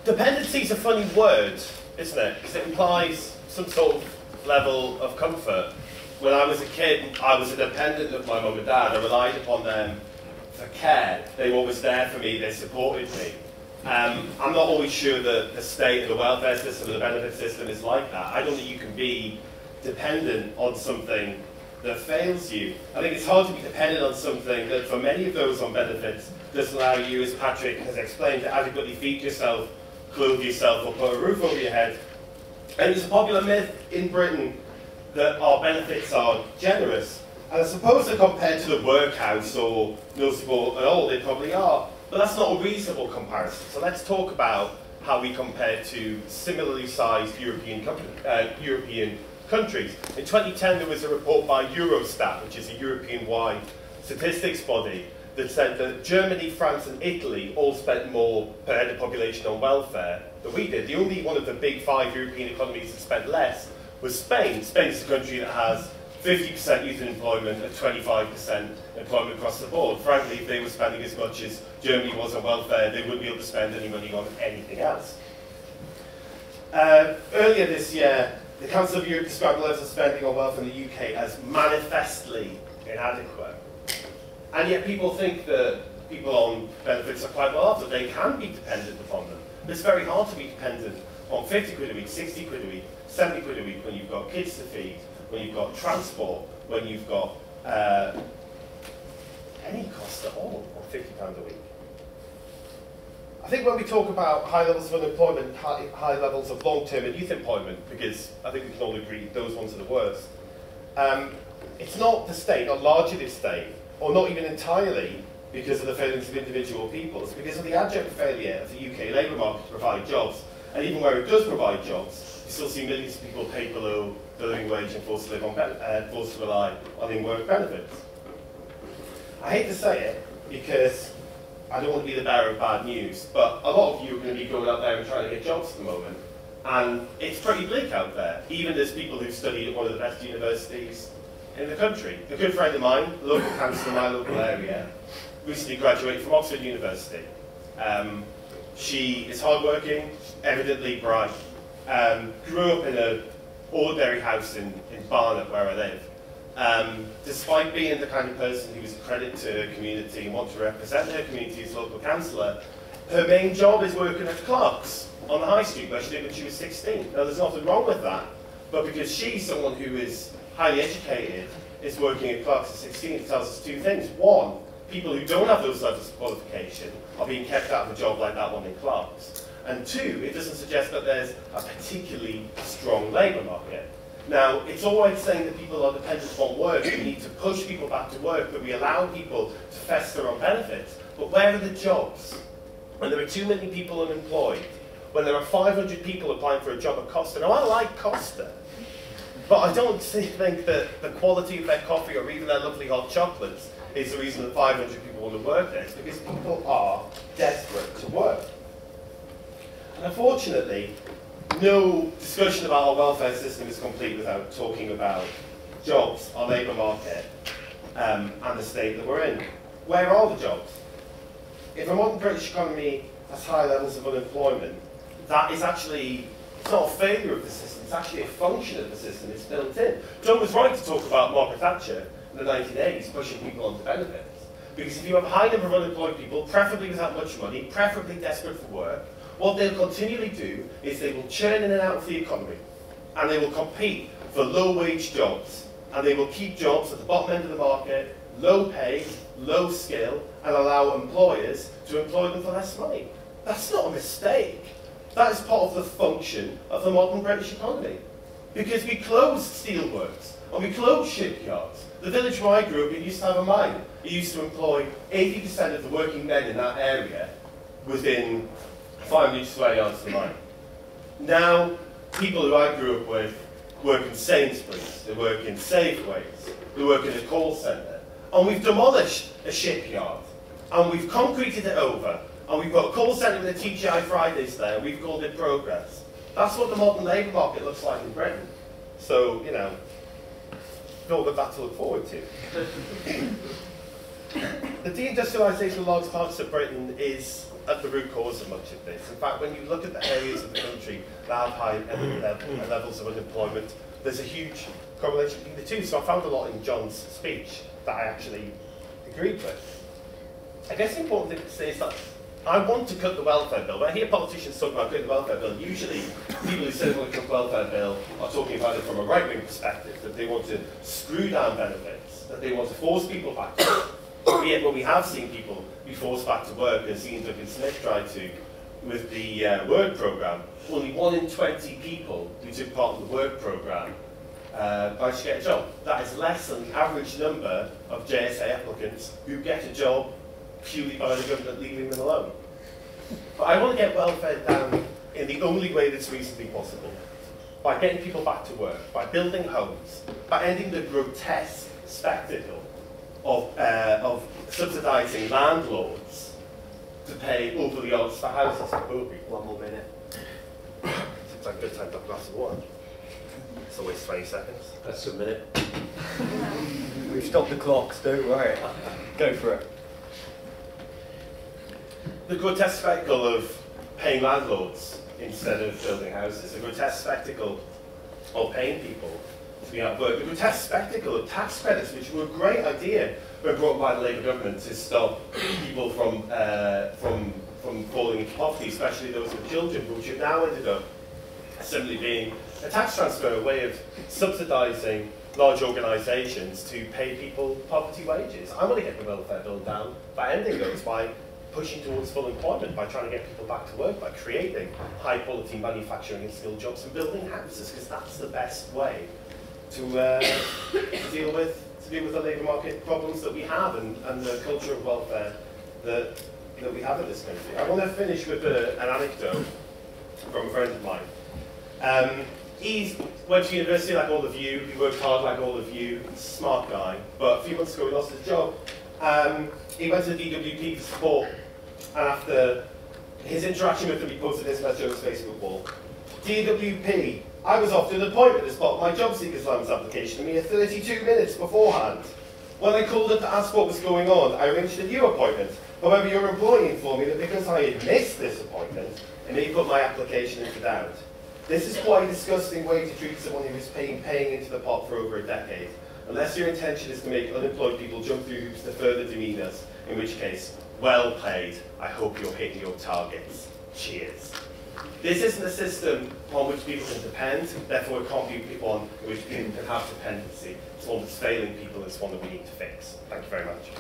Dependency is a funny word, isn't it? Because it implies some sort of level of comfort. When I was a kid, I was a dependent of my mum and dad. I relied upon them for care. They were always there for me, they supported me. I'm not always sure that the state of the welfare system, the benefit system is like that. I don't think you can be dependent on something that fails you. I think it's hard to be dependent on something that, for many of those on benefits, doesn't allow you, as Patrick has explained, to adequately feed yourself, clothe yourself, or put a roof over your head. And it's a popular myth in Britain that our benefits are generous. And I suppose that compared to the workhouse or no support at all, they probably are. But that's not a reasonable comparison. So let's talk about how we compare to similarly sized European countries. In 2010, there was a report by Eurostat, which is a European-wide statistics body, that said that Germany, France, and Italy all spent more per head of population on welfare than we did. The only one of the big 5 European economies that spent less was Spain. Spain is a country that has 50% youth employment and 25% employment across the board. Frankly, if they were spending as much as Germany was on welfare, they wouldn't be able to spend any money on anything else. Earlier this year, the Council of Europe described levels of spending on welfare in the UK as manifestly inadequate. And yet people think that people on benefits are quite well off, that they can be dependent upon them. But it's very hard to be dependent on 50 quid a week, 60 quid a week, 70 quid a week when you've got kids to feed, when you've got transport, when you've got any cost at all on £50 a week. I think when we talk about high levels of unemployment, high levels of long-term and youth employment, because I think we can all agree those ones are the worst, it's not the state, not largely the state, or not even entirely because of the failings of individual people. It's because of the abject failure of the UK labour market to provide jobs. And even where it does provide jobs, you still see millions of people paid below the living wage and forced to live on forced to rely on in-work benefits. I hate to say it because I don't want to be the bearer of bad news, but a lot of you are going to be going out there and trying to get jobs at the moment, and it's pretty bleak out there, even as people who've studied at one of the best universities in the country. A good friend of mine, a local councillor in my local area, recently graduated from Oxford University. She is hardworking, evidently bright, grew up in an ordinary house in Barnet, where I live. Despite being the kind of person who was a credit to her community and wanted to represent her community as local councillor, her main job is working at Clark's on the high street, where she did when she was 16. Now, there's nothing wrong with that, but because she's someone who is highly educated, is working at Clark's at 16, it tells us 2 things. One, people who don't have those levels of qualification are being kept out of a job like that one in Clark's. And 2, it doesn't suggest that there's a particularly strong labour market. Now, it's all right saying that people are dependent upon work, we need to push people back to work, that we allow people to fester on benefits, but where are the jobs? When there are too many people unemployed, when there are 500 people applying for a job at Costa. Now, I like Costa, but I don't think that the quality of their coffee or even their lovely hot chocolates is the reason that 500 people want to work there. It's because people are desperate to work. And unfortunately, no discussion about our welfare system is complete without talking about jobs, our labour market, and the state that we're in. Where are the jobs? If a modern British economy has high levels of unemployment, that is actually, it's not a failure of the system, it's actually a function of the system, it's built in. John was right to talk about Margaret Thatcher in the 1980s pushing people onto benefits. Because if you have a high number of unemployed people, preferably without much money, preferably desperate for work, what they'll continually do is they will churn in and out of the economy, and they will compete for low-wage jobs, and they will keep jobs at the bottom end of the market, low pay, low skill, and allow employers to employ them for less money. That's not a mistake. That is part of the function of the modern British economy. Because we closed steelworks, and we closed shipyards. The village where I grew up, it used to have a mine. It used to employ 80% of the working men in that area within 5 minutes square yards of the mine. Now, people who I grew up with work in Sainsbury's, they work in Safeways, they work in a call centre. And we've demolished a shipyard, and we've concreted it over, and we've got a call centre with a TGI Fridays there, and we've called it progress. That's what the modern labour market looks like in Britain. So, you know, all of that to look forward to. The deindustrialisation of large parts of Britain is at the root cause of much of this. In fact, when you look at the areas of the country that have high levels of unemployment, there's a huge correlation between the two. So I found a lot in John's speech that I actually agreed with. I guess the important thing to say is that I want to cut the welfare bill. When I hear politicians talk about cutting the welfare bill, usually people who say they want to cut the welfare bill are talking about it from a right-wing perspective, that they want to screw down benefits, that they want to force people back to work. Yet when we have seen people be forced back to work, as Ian Duncan Smith tried to with the work programme, only 1 in 20 people who took part in the work programme managed to get a job. That is less than the average number of JSA applicants who get a job purely by the government leaving them alone. But I want to get welfare down in the only way that's reasonably possible, by getting people back to work, by building homes, by ending the grotesque spectacle of subsidising landlords to pay over the odds for houses. One more minute. Seems like a good time to have a glass of water. It's always 20 seconds. That's a minute. We've stopped the clocks, don't worry. Go for it. The grotesque spectacle of paying landlords instead of building houses, the grotesque spectacle of paying people to be out of work, the grotesque spectacle of tax credits, which were a great idea when brought by the Labour government to stop people from falling into poverty, especially those with children, which have now ended up simply being a tax transfer, a way of subsidising large organisations to pay people poverty wages. I want to get the welfare bill down by ending those, by pushing towards full employment, by trying to get people back to work, by creating high quality manufacturing and skilled jobs and building houses, because that's the best way to deal with the labour market problems that we have and the culture of welfare that we have in this country. I want to finish with an anecdote from a friend of mine. He went to university like all of you, he worked hard like all of you, he's a smart guy, but a few months ago he lost his job. He went to the DWP for support, and after his interaction with them, he posted this message on his Facebook wall. DWP, I was offered an appointment as part of my job seekers allowance application a mere 32 minutes beforehand. When I called up to ask what was going on, I arranged a new appointment. However, your employee informed me that because I had missed this appointment, it may put my application into doubt. This is quite a disgusting way to treat someone who is paying into the pot for over a decade. Unless your intention is to make unemployed people jump through hoops to further demean us, in which case, well played. I hope you're hitting your targets. Cheers. This isn't a system on which people can depend, therefore it can't be one in which people can have dependency. It's one that's failing people, and it's one that we need to fix. Thank you very much.